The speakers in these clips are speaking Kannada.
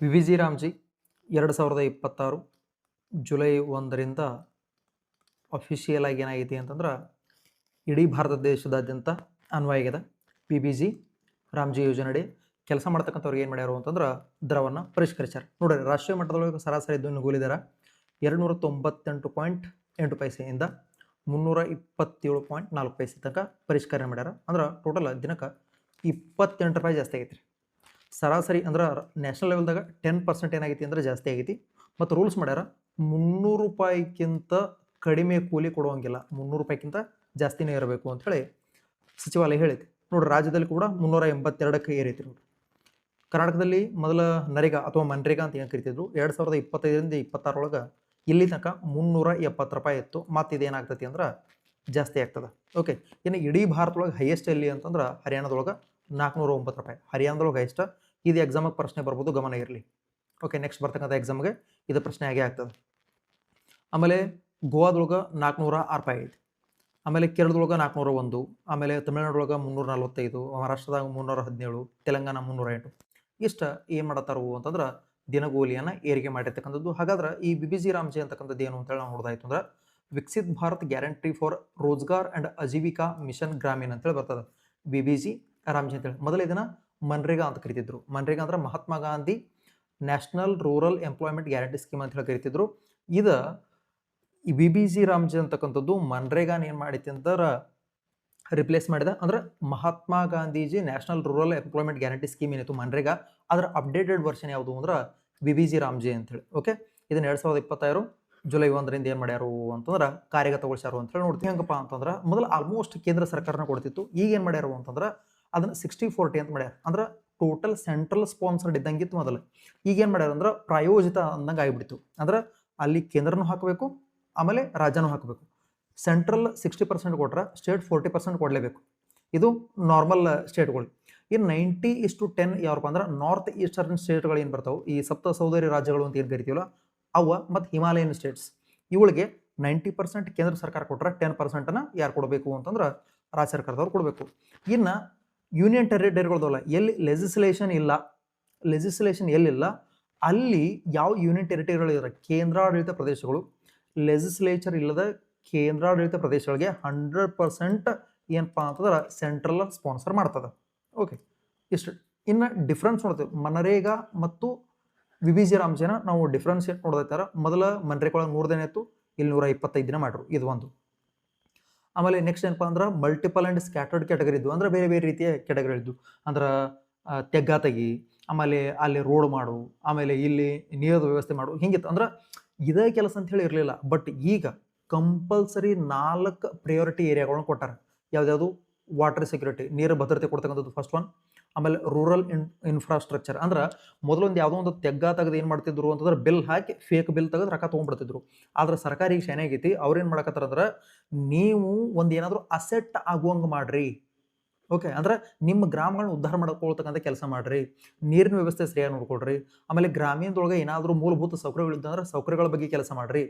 V V G Ramji 2026 July 1ರಿಂದ ಅಫಿಷಿಯಲ್ ಆಗಿ ಏನಾಗೈತಿ ಅಂತಂದ್ರೆ ಇಡೀ ಭಾರತ ದೇಶದಾದ್ಯಂತ ಅನ್ವಯ ಆಗಿದೆ. ಪಿ ಬಿ ಜಿ ರಾಮ್ಜಿ ಯೋಜನೆಯಡಿ ಕೆಲಸ ಮಾಡ್ತಕ್ಕಂಥವ್ರಿಗೆ ಏನು ಮಾಡ್ಯಾರು ಅಂತಂದ್ರೆ ದರವನ್ನು ಪರಿಷ್ಕರಿಸ್ಯಾರ. ನೋಡ್ರಿ, ರಾಷ್ಟ್ರೀಯ ಮಟ್ಟದೊಳಗೆ ಸರಾಸರಿ ದಿನಗೂಲಿ ದರ 298.8 ಪೈಸೆಯಿಂದ 327.4 ಪೈಸೆ ತನಕ ಪರಿಷ್ಕರಣೆ ಮಾಡ್ಯಾರ. ಅಂದ್ರೆ ಟೋಟಲ್ ದಿನಕ್ಕೆ 28 ರೂಪಾಯಿ ಜಾಸ್ತಿ ಆಗೈತಿ. ಸರಾಸರಿ ಅಂದ್ರೆ ನ್ಯಾಷನಲ್ ಲೆವೆಲ್ದಾಗ 10% ಏನಾಗೈತಿ ಅಂದ್ರೆ ಜಾಸ್ತಿ ಆಗೈತಿ. ಮತ್ತು ರೂಲ್ಸ್ ಮಾಡ್ಯಾರ 300 ರೂಪಾಯಿಗಿಂತ ಕಡಿಮೆ ಕೂಲಿ ಕೊಡುವಂಗಿಲ್ಲ, 300 ರೂಪಾಯಿಗಿಂತ ಜಾಸ್ತಿನೇ ಇರಬೇಕು ಅಂತ ಹೇಳಿ ಸಚಿವಾಲಯ ಹೇಳೈತಿ. ನೋಡ್ರಿ, ರಾಜ್ಯದಲ್ಲಿ ಕೂಡ 382ಕ್ಕೆ ಏರೈತಿ. ನೋಡ್ರಿ, ಕರ್ನಾಟಕದಲ್ಲಿ ಮೊದಲ ನರೇಗಾ ಅಥವಾ ಮನ್ರೇಗಾ ಅಂತ ಏನು ಕರಿತಿದ್ರು 2025ರಿಂದ 26 ಇಲ್ಲಿ ತನಕ 370 ರೂಪಾಯಿ ಇತ್ತು. ಮತ್ತು ಇದೇನಾಗ್ತೈತಿ ಅಂದ್ರೆ ಜಾಸ್ತಿ ಆಗ್ತದೆ. ಓಕೆ, ಇನ್ನು ಇಡೀ ಭಾರತದೊಳಗೆ ಹೈಯೆಸ್ಟ್ ಎಲ್ಲಿ ಅಂತಂದ್ರೆ ಹರಿಯಾಣದೊಳಗೆ 409 ರೂಪಾಯಿ. ಹರಿಯಾಣದೊಳಗೆ ಹೈಯೆಸ್ಟ್. ಇದು ಎಕ್ಸಾಮಿಗೆ ಪ್ರಶ್ನೆ ಬರ್ಬೋದು, ಗಮನ ಇರಲಿ. ಓಕೆ, ನೆಕ್ಸ್ಟ್ ಬರ್ತಕ್ಕಂಥ ಎಕ್ಸಾಮ್ಗೆ ಇದು ಪ್ರಶ್ನೆ ಆಗೇ ಆಗ್ತದೆ. ಆಮೇಲೆ ಗೋವಾದೊಳಗೆ 406 ರೂಪಾಯಿ ಐತಿ. ಆಮೇಲೆ ಕೇರಳದೊಳಗೆ 401, ಆಮೇಲೆ ತಮಿಳುನಾಡೊಳಗೆ 345, ಮಹಾರಾಷ್ಟ್ರದಾಗ 317, ತೆಲಂಗಾಣ 308. ಇಷ್ಟ ಏನು ಮಾಡತ್ತಾರು ಅಂತಂದ್ರೆ ದಿನಗೂಲಿಯನ್ನು ಏರಿಕೆ ಮಾಡಿರ್ತಕ್ಕಂಥದ್ದು. ಹಾಗಾದ್ರೆ ಈ ಬಿ ಬಿ ಜಿ ರಾಮ್ಜಿ ಅಂತಕ್ಕಂಥದ್ದು ಏನು ಅಂತೇಳಿ ನಾವು ನೋಡ್ದಾಯ್ತು ಅಂದ್ರೆ Viksit Bharat guarantee for Rozgar and Ajeevika mission Gramin ಅಂತೇಳಿ ಬರ್ತದೆ ಬಿ ಬಿ ಜಿ ರಾಮ್ಜಿ ಅಂತೇಳಿ. ಮೊದಲು ಇದನ್ನ ಮನ್ರೇಗಾ ಅಂತ ಕರಿತಿದ್ರು. ಮನ್ರೇಗಾ ಅಂದ್ರೆ Mahatma Gandhi national rural employment guarantee scheme ಅಂತ ಹೇಳಿ ಕರಿತಿದ್ರು. ಇದು ಈ ಬಿ ಬಿ ಜಿ ರಾಮ್ಜಿ ಅಂತಕ್ಕಂಥದ್ದು ಮನ್ರೇಗಾನ ಏನು ಮಾಡೈತಿ ಅಂದ್ರೆ ರಿಪ್ಲೇಸ್ ಮಾಡಿದ. ಅಂದ್ರೆ Mahatma Gandhiji national rural employment guarantee scheme ಏನಿತ್ತು ಮನ್ರೇಗಾ, ಅದರ ಅಪ್ಡೇಟೆಡ್ ವರ್ಷನ್ ಯಾವುದು ಅಂದ್ರೆ ಬಿ ಬಿ ಜಿ ರಾಮ್ಜಿ ಅಂತೇಳಿ. ಓಕೆ, ಇದನ್ನ 2026 ಜುಲೈ 1ರಿಂದ ಏನು ಮಾಡ್ಯಾರು ಅಂತಂದ್ರೆ ಕಾರ್ಯಗತಗೊಳಿಸ್ಯಾರು ಅಂತ ಹೇಳಿ ನೋಡ್ತೀವಿ. ಹೆಂಗಪ್ಪ ಅಂತಂದ್ರೆ ಮೊದಲು ಆಲ್ಮೋಸ್ಟ್ ಕೇಂದ್ರ ಸರ್ಕಾರನ ಕೊಡ್ತಿತ್ತು. ಈಗ ಏನು ಮಾಡ್ಯಾರು ಅಂತಂದ್ರೆ ಅದನ್ನ 60-40 ಅಂತ ಮಾಡ್ಯಾರ. ಅಂದ್ರೆ ಟೋಟಲ್ ಸೆಂಟ್ರಲ್ ಸ್ಪಾನ್ಸರ್ಡ್ ಇದ್ದಂಗಿತ್ತು ಮೊದಲು. ಈಗ ಏನು ಮಾಡ್ಯಾರ ಅಂದ್ರೆ ಪ್ರಾಯೋಜಿತ ಅಂದಂಗೆ ಆಗಿಬಿಡ್ತು. ಅಂದ್ರೆ ಅಲ್ಲಿ ಕೇಂದ್ರನೂ ಹಾಕಬೇಕು, ಆಮೇಲೆ ರಾಜ್ಯನೂ ಹಾಕಬೇಕು. ಸೆಂಟ್ರಲ್ 60% ಕೊಟ್ರೆ ಸ್ಟೇಟ್ 40% ಕೊಡಲೇಬೇಕು. ಇದು ನಾರ್ಮಲ್ ಸ್ಟೇಟ್ಗಳು. ಇನ್ನು 90:10 ಯಾವಪ್ಪ ಅಂದ್ರೆ ನಾರ್ತ್ ಈಸ್ಟರ್ನ್ ಸ್ಟೇಟ್ಗಳು ಏನು ಬರ್ತಾವೆ, ಈ ಸಪ್ತ ಸಹೋದರಿ ರಾಜ್ಯಗಳು ಅಂತ ಏನು ಕರಿತೀವಲ್ಲ ಅವ, ಮತ್ತು ಹಿಮಾಲಯನ್ ಸ್ಟೇಟ್ಸ್, ಇವಳಿಗೆ 90% ಕೇಂದ್ರ ಸರ್ಕಾರ ಕೊಟ್ಟರೆ 10%ನ ಯಾರು ಕೊಡಬೇಕು ಅಂತಂದ್ರೆ ರಾಜ್ಯ ಸರ್ಕಾರದವ್ರು ಕೊಡಬೇಕು. ಇನ್ನು ಯೂನಿಯನ್ ಟೆರಿಟರಿಗಳದಲ್ಲ, ಎಲ್ಲಿ ಲೆಜಿಸ್ಲೇಷನ್ ಎಲ್ಲಿಲ್ಲ ಅಲ್ಲಿ ಯಾವ ಯೂನಿಯನ್ ಟೆರಿಟರಿಗಳು ಇರೋ ಕೇಂದ್ರಾಡಳಿತ ಪ್ರದೇಶಗಳು, ಲೆಜಿಸ್ಲೇಚರ್ ಇಲ್ಲದ ಕೇಂದ್ರಾಡಳಿತ ಪ್ರದೇಶಗಳಿಗೆ 100% ಏನಪ್ಪಾ ಅಂತಂದ್ರೆ ಸೆಂಟ್ರಲ್ ಸ್ಪಾನ್ಸರ್ ಮಾಡ್ತದೆ. ಓಕೆ, ಇಷ್ಟು. ಇನ್ನು ಡಿಫ್ರೆನ್ಸ್ ನೋಡ್ತೇವೆ ಮನರೇಗಾ ಮತ್ತು ವಿ ಬಿ ಜಿ ರಾಮ್ಜಿನ ನಾವು ಡಿಫ್ರೆನ್ಸಿಯೇಟ್ ನೋಡ್ತಾರ. ಮೊದಲ ಮನ್ರೇಗಾ 100 ದಿನ ಇತ್ತು, ಇಲ್ಲಿ 125 ದಿನ ಮಾಡ್ರು. ಇದು ಒಂದು. ಆಮೇಲೆ ನೆಕ್ಸ್ಟ್ ಏನಪ್ಪ ಅಂದ್ರೆ ಮಲ್ಟಿಪಲ್ ಆ್ಯಂಡ್ ಸ್ಕ್ಯಾಟರ್ಡ್ ಕ್ಯಾಟಗರಿ ಇದ್ವು. ಅಂದ್ರೆ ಬೇರೆ ಬೇರೆ ರೀತಿಯ ಕ್ಯಾಟಗರಿ ಇದ್ವು. ಅಂದ್ರೆ ತೆಗ್ಗ ತೆಗಿ, ಆಮೇಲೆ ಅಲ್ಲಿ ರೋಡ್ ಮಾಡು, ಆಮೇಲೆ ಇಲ್ಲಿ ನೀರದ ವ್ಯವಸ್ಥೆ ಮಾಡು, ಹಿಂಗಿತ್ತು. ಅಂದ್ರೆ ಇದೇ ಕೆಲಸ ಅಂತ ಹೇಳಿ ಇರಲಿಲ್ಲ. ಬಟ್ ಈಗ ಕಂಪಲ್ಸರಿ 4 ಪ್ರಿಯಾರಿಟಿ ಏರಿಯಾಗಳನ್ನ ಕೊಟ್ಟಾರೆ. ಯಾವ್ದಾವುದು? ವಾಟರ್ ಸೆಕ್ಯೂರಿಟಿ, ನೀರು ಭದ್ರತೆ ಕೊಡ್ತಕ್ಕಂಥದ್ದು ಫಸ್ಟ್ ಒನ್. ಆಮೇಲೆ ರೂರಲ್ ಇನ್ಫ್ರಾಸ್ಟ್ರಕ್ಚರ್. ಅಂದ್ರೆ ಮೊದಲೊಂದು ಯಾವುದೋ ಒಂದು ತೆಗ್ಗ ತೆಗೆದು ಏನು ಮಾಡ್ತಿದ್ರು ಅಂತಂದ್ರೆ ಬಿಲ್ ಹಾಕಿ ಫೇಕ್ ಬಿಲ್ ತೆಗೆದು ರೊಕ್ಕ ತೊಗೊಂಡ್ಬಿಡ್ತಿದ್ರು. ಆದ್ರೆ ಸರ್ಕಾರ ಈಗ ಶೇನೆ ಆಗೈತಿ, ಅವ್ರೇನು ಮಾಡಕತ್ತಾರಂದ್ರೆ ನೀವು ಒಂದು ಏನಾದರೂ ಅಸೆಟ್ ಆಗುವಂಗೆ ಮಾಡ್ರಿ. ಓಕೆ, ಅಂದ್ರೆ ನಿಮ್ಮ ಗ್ರಾಮಗಳನ್ನ ಉದ್ಧಾರ ಮಾಡ್ಕೊಳ್ತಕ್ಕಂಥ ಕೆಲಸ ಮಾಡ್ರಿ, ನೀರಿನ ವ್ಯವಸ್ಥೆ ಸರಿಯಾಗಿ ನೋಡ್ಕೊಳ್ರಿ. ಆಮೇಲೆ ಗ್ರಾಮೀಣದೊಳಗೆ ಏನಾದರೂ ಮೂಲಭೂತ ಸೌಕರ್ಯಗಳಿದ್ದಂದ್ರೆ ಸೌಕರ್ಯಗಳ ಬಗ್ಗೆ ಕೆಲಸ ಮಾಡ್ರಿ.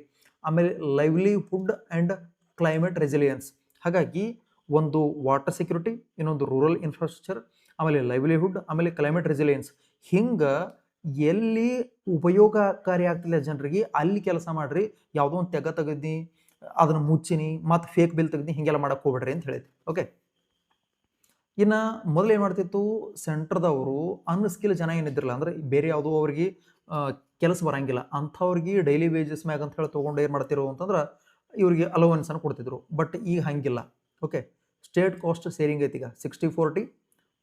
ಆಮೇಲೆ ಲೈವ್ಲಿಹುಡ್ ಆ್ಯಂಡ್ ಕ್ಲೈಮೇಟ್ ರೆಸಿಲಿಯನ್ಸ್. ಹಾಗಾಗಿ ಒಂದು ವಾಟರ್ ಸೆಕ್ಯೂರಿಟಿ, ಇನ್ನೊಂದು ರೂರಲ್ ಇನ್ಫ್ರಾಸ್ಟ್ರಕ್ಚರ್, ಆಮೇಲೆ ಲೈವ್ಲಿಹುಡ್, ಆಮೇಲೆ ಕ್ಲೈಮೇಟ್ ರೆಸಿಲಿಯನ್ಸ್. ಹಿಂಗೆ ಎಲ್ಲಿ ಉಪಯೋಗಕಾರಿ ಆಗ್ತಿಲ್ಲ ಜನರಿಗೆ ಅಲ್ಲಿ ಕೆಲಸ ಮಾಡ್ರಿ. ಯಾವುದೋ ಒಂದು ತೆಗ್ಗ ತೆಗೆದ್ನಿ, ಅದನ್ನು ಮುಚ್ಚಿನಿ, ಮತ್ತು ಫೇಕ್ ಬಿಲ್ ತೆಗೆದ್ನಿ, ಹಿಂಗೆಲ್ಲ ಮಾಡಕ್ಕೆ ಹೋಗ್ಬೇಡ್ರಿ ಅಂತ ಹೇಳಿದ್ವಿ. ಓಕೆ, ಇನ್ನು ಮೊದಲು ಏನು ಮಾಡ್ತಿತ್ತು ಸೆಂಟ್ರದವರು ಅನ್ಸ್ಕಿಲ್ ಜನ ಏನಿದ್ದಿರಲ್ಲ, ಅಂದ್ರೆ ಬೇರೆ ಯಾವುದೋ ಅವ್ರಿಗೆ ಕೆಲಸ ಬರಂಗಿಲ್ಲ ಅಂಥವ್ರಿಗೆ ಡೈಲಿ ವೇಜಸ್ ಮ್ಯಾಗ ಅಂತ ಹೇಳಿ ತೊಗೊಂಡು ಏನು ಮಾಡ್ತಿರೋ ಅಂತಂದ್ರೆ ಇವ್ರಿಗೆ ಅಲೋವೆನ್ಸನ್ನು ಕೊಡ್ತಿದ್ರು. ಬಟ್ ಈಗ ಹಂಗಿಲ್ಲ. ಓಕೆ, ಸ್ಟೇಟ್ ಕಾಸ್ಟ್ ಶೇರಿಂಗ್ ಐತಿ. ಈಗ 60-40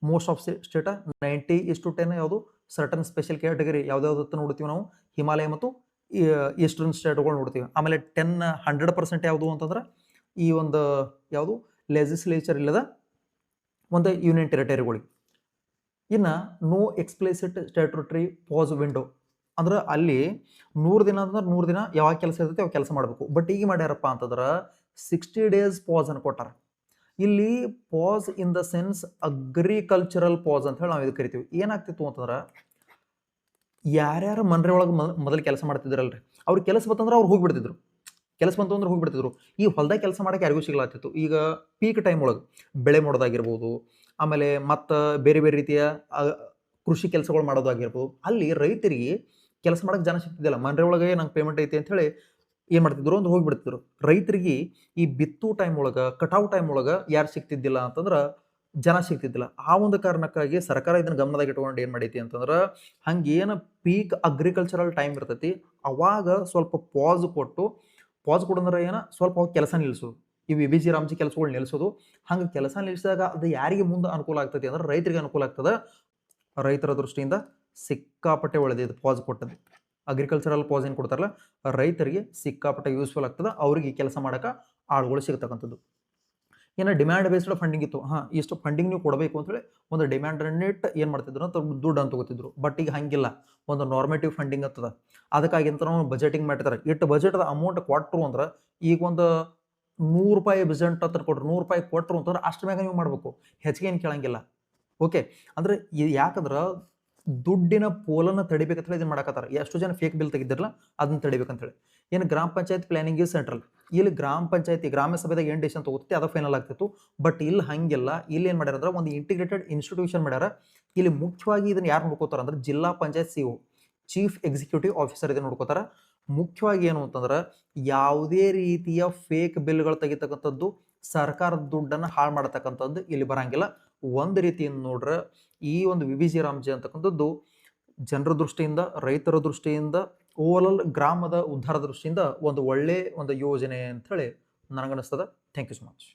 ಮೋಸ್ಟ್ ಆಫ್ ಸ್ಟೇಟ, 90:10 ಯಾವುದು ಸರ್ಟನ್ ಸ್ಪೆಷಲ್ ಕ್ಯಾಟಗರಿ ಯಾವ್ದಾವ್ದು ನೋಡ್ತೀವಿ ನಾವು, ಹಿಮಾಲಯ ಮತ್ತು ಈಸ್ಟರ್ನ್ ಸ್ಟೇಟ್ಗಳು ನೋಡ್ತೀವಿ. ಆಮೇಲೆ 100% ಯಾವುದು ಅಂತಂದ್ರೆ ಈ ಒಂದು ಯಾವುದು ಲೆಜಿಸ್ಲೇಚರ್ ಇಲ್ಲದ ಒಂದು ಯೂನಿಯನ್ ಟೆರಿಟರಿಗಳಿಗೆ. ಇನ್ನು no explicit statutory pass window. ಅಂದ್ರೆ ಅಲ್ಲಿ 100 ದಿನ ಅಂದ್ರೆ 100 ದಿನ ಯಾವಾಗ ಕೆಲಸ ಇರ್ತೈತೆ ಅವಾಗ ಕೆಲಸ ಮಾಡಬೇಕು. ಬಟ್ ಈಗ ಮಾಡ್ಯಾರಪ್ಪ ಅಂತಂದ್ರೆ 60 days ಪಾಸ್ ಅನ್ನು ಕೊಟ್ಟಾರ. ಇಲ್ಲಿ pass in the sense agricultural pass ಅಂತ ಹೇಳಿ ನಾವು ಇದು ಕರಿತೀವಿ. ಏನಾಗ್ತಿತ್ತು ಅಂತಂದ್ರೆ ಯಾರ್ಯಾರು ಮನ್ರೆ ಒಳಗೆ ಮೊದಲು ಕೆಲಸ ಮಾಡ್ತಿದ್ರಲ್ರಿ, ಅವ್ರಿಗೆ ಕೆಲಸ ಬಂತಂದ್ರೆ ಅವ್ರು ಹೋಗ್ಬಿಡ್ತಿದ್ರು. ಕೆಲಸ ಬಂತು ಅಂದ್ರೆ ಹೋಗ್ಬಿಡ್ತಿದ್ರು. ಈ ಹೊಲದಾಗ ಕೆಲಸ ಮಾಡಕ್ಕೆ ಯಾರಿಗೂ ಸಿಗ್ಲಾತಿತ್ತು. ಈಗ ಪೀಕ್ ಟೈಮ್ ಒಳಗೆ ಬೆಳೆ ಮಾಡೋದಾಗಿರ್ಬೋದು, ಆಮೇಲೆ ಮತ್ತು ಬೇರೆ ಬೇರೆ ರೀತಿಯ ಕೃಷಿ ಕೆಲಸಗಳು ಮಾಡೋದಾಗಿರ್ಬೋದು, ಅಲ್ಲಿ ರೈತರಿಗೆ ಕೆಲಸ ಮಾಡಕ್ಕೆ ಜನ ಸಿಗ್ತಿದ್ದಿಲ್ಲ. ಮನೆ ಒಳಗೆ ನಂಗೆ ಪೇಮೆಂಟ್ ಐತಿ ಅಂತ ಹೇಳಿ ಏನು ಮಾಡ್ತಿದ್ರು ಅಂದ್ರೆ ಹೋಗಿಬಿಡ್ತಿದ್ರು. ರೈತರಿಗೆ ಈ ಬಿತ್ತು ಟೈಮ್ ಒಳಗೆ, ಕಟಾವು ಟೈಮ್ ಒಳಗೆ ಯಾರು ಸಿಗ್ತಿದ್ದಿಲ್ಲ ಅಂತಂದ್ರೆ ಜನ ಸಿಗ್ತಿದ್ದಿಲ್ಲ. ಆ ಒಂದು ಕಾರಣಕ್ಕಾಗಿ ಸರ್ಕಾರ ಇದನ್ನ ಗಮನದಾಗ ಇಟ್ಕೊಂಡು ಏನು ಮಾಡೈತಿ ಅಂತಂದ್ರೆ, ಹಂಗೇನು ಪೀಕ್ ಅಗ್ರಿಕಲ್ಚರಲ್ ಟೈಮ್ ಇರ್ತೈತಿ, ಅವಾಗ ಸ್ವಲ್ಪ ಪಾಸ್ ಕೊಡಂದ್ರೆ ಏನು ಸ್ವಲ್ಪ ಅವಾಗ ಕೆಲಸ ನಿಲ್ಲಿಸೋದು. ಈ ವಿ.ಬಿ.ಜಿ. ರಾಮ್ಜಿ ಕೆಲಸಗಳು ನಿಲ್ಲಿಸೋದು. ಹಂಗೆ ಕೆಲಸ ನಿಲ್ಲಿಸಿದಾಗ ಅದು ಯಾರಿಗೆ ಮುಂದೆ ಅನುಕೂಲ ಆಗ್ತೈತಿ ಅಂದ್ರೆ ರೈತರಿಗೆ ಅನುಕೂಲ ಆಗ್ತದೆ. ರೈತರ ದೃಷ್ಟಿಯಿಂದ ಸಿಕ್ಕಾಪಟ್ಟೆ ಒಳ್ಳೆದಿದೆ ಪಾಸ್ ಕೊಟ್ಟದ್ದು. ಅಗ್ರಿಕಲ್ಚರಲ್ ಪಾಸ್ ಏನು ಕೊಡ್ತಾರಲ್ಲ, ರೈತರಿಗೆ ಸಿಕ್ಕಾಪಟ್ಟೆ ಯೂಸ್ಫುಲ್ ಆಗ್ತದೆ. ಅವ್ರಿಗೆ ಕೆಲಸ ಮಾಡೋಕೆ ಆಳುಗಳು ಸಿಗ್ತಕ್ಕಂಥದ್ದು. ಏನೋ ಡಿಮ್ಯಾಂಡ್ ಬೇಸ್ಡ್ ಫಂಡಿಂಗ್ ಇತ್ತು. ಇಷ್ಟು ಫಂಡಿಂಗ್ ನೀವು ಕೊಡಬೇಕು ಅಂತೇಳಿ ಒಂದು ಡಿಮ್ಯಾಂಡ್ ಇಟ್ಟು ಏನು ಮಾಡ್ತಿದ್ರು ಅಂತ ದುಡ್ಡು ಅಂತ ತಗೋತಿದ್ರು. ಬಟ್ ಈಗ ಹಂಗಿಲ್ಲ. ಒಂದು ನಾರ್ಮೇಟಿವ್ ಫಂಡಿಂಗ್ ಆಗ್ತದ. ಅದಕ್ಕಾಗಿ ಅಂತ ನಾವು ಬಜೆಟಿಂಗ್ ಮಾಡ್ತಾರೆ. ಇಟ್ಟು ಬಜೆಟ್ದ ಅಮೌಂಟ್ ಕೊಟ್ಟರು ಅಂದ್ರೆ, ಈಗ ಒಂದು ₹100 ಬಜೆಟ್ ಅಂತ ಕೊಟ್ಟರು, ₹100 ಕೊಟ್ಟರು ಅಂತಂದ್ರೆ ಅಷ್ಟು ಮ್ಯಾಗ ನೀವು ಮಾಡಬೇಕು. ಹೆಚ್ಚಿಗೆ ಏನು ಕೇಳಂಗಿಲ್ಲ. ಓಕೆ. ಅಂದ್ರೆ ಯಾಕಂದ್ರೆ ದುಡ್ಡಿನ ಪೋಲನ್ನು ತಡಿಬೇಕಂತ ಹೇಳಿ ಇದನ್ನ ಮಾಡಕತ್ತಾರ. ಎಷ್ಟು ಜನ ಫೇಕ್ ಬಿಲ್ ತೆಗಿದ್ದಿರಲ್ಲ ಅದನ್ನ ತಡಿಬೇಕಂತ ಹೇಳಿ. ಏನು ಗ್ರಾಮ ಪಂಚಾಯತ್ ಪ್ಲಾನಿಂಗ್ ಇಸ್ ಸೆಂಟ್ರಲ್. ಇಲ್ಲಿ ಗ್ರಾಮ ಪಂಚಾಯತಿ ಗ್ರಾಮ ಸಭೆದಾಗ ಏನು ಡಿಸಿಷನ್ ತಗೋತೈತಿ ಅದು ಫೈನಲ್ ಆಗ್ತಿತ್ತು. ಬಟ್ ಇಲ್ಲಿ ಹಂಗಿಲ್ಲ. ಇಲ್ಲಿ ಏನು ಮಾಡ್ಯಾರ ಅಂದ್ರೆ ಒಂದು ಇಂಟಿಗ್ರೇಟೆಡ್ ಇನ್ಸ್ಟಿಟ್ಯೂಷನ್ ಮಾಡ್ಯಾರ. ಇಲ್ಲಿ ಮುಖ್ಯವಾಗಿ ಇದನ್ನ ಯಾರು ನೋಡ್ಕೋತಾರ ಅಂದ್ರೆ ಜಿಲ್ಲಾ panchayat CEO, chief executive officer ಇದನ್ನ ನೋಡ್ಕೋತಾರ. ಮುಖ್ಯವಾಗಿ ಏನು ಅಂತಂದ್ರೆ ಯಾವುದೇ ರೀತಿಯ ಫೇಕ್ ಬಿಲ್ಗಳು ತೆಗಿತಕ್ಕಂಥದ್ದು, ಸರ್ಕಾರದ ದುಡ್ಡನ್ನು ಹಾಳು ಮಾಡತಕ್ಕಂಥದ್ದು ಇಲ್ಲಿ ಬರಂಗಿಲ್ಲ. ಒಂದು ರೀತಿಯಿಂದ ನೋಡ್ರೆ ಈ ಒಂದು ವಿ.ಬಿ.ಜಿ. ರಾಮ್ಜಿ ಅಂತಕ್ಕಂಥದ್ದು ಜನರ ದೃಷ್ಟಿಯಿಂದ, ರೈತರ ದೃಷ್ಟಿಯಿಂದ, ಓವರಾಲ್ ಗ್ರಾಮದ ಉದ್ಧಾರದ ದೃಷ್ಟಿಯಿಂದ ಒಂದು ಒಳ್ಳೆ ಒಂದು ಯೋಜನೆ ಅಂತ ಹೇಳಿ ನನಗನ್ನಿಸ್ತದೆ. Thank you so much.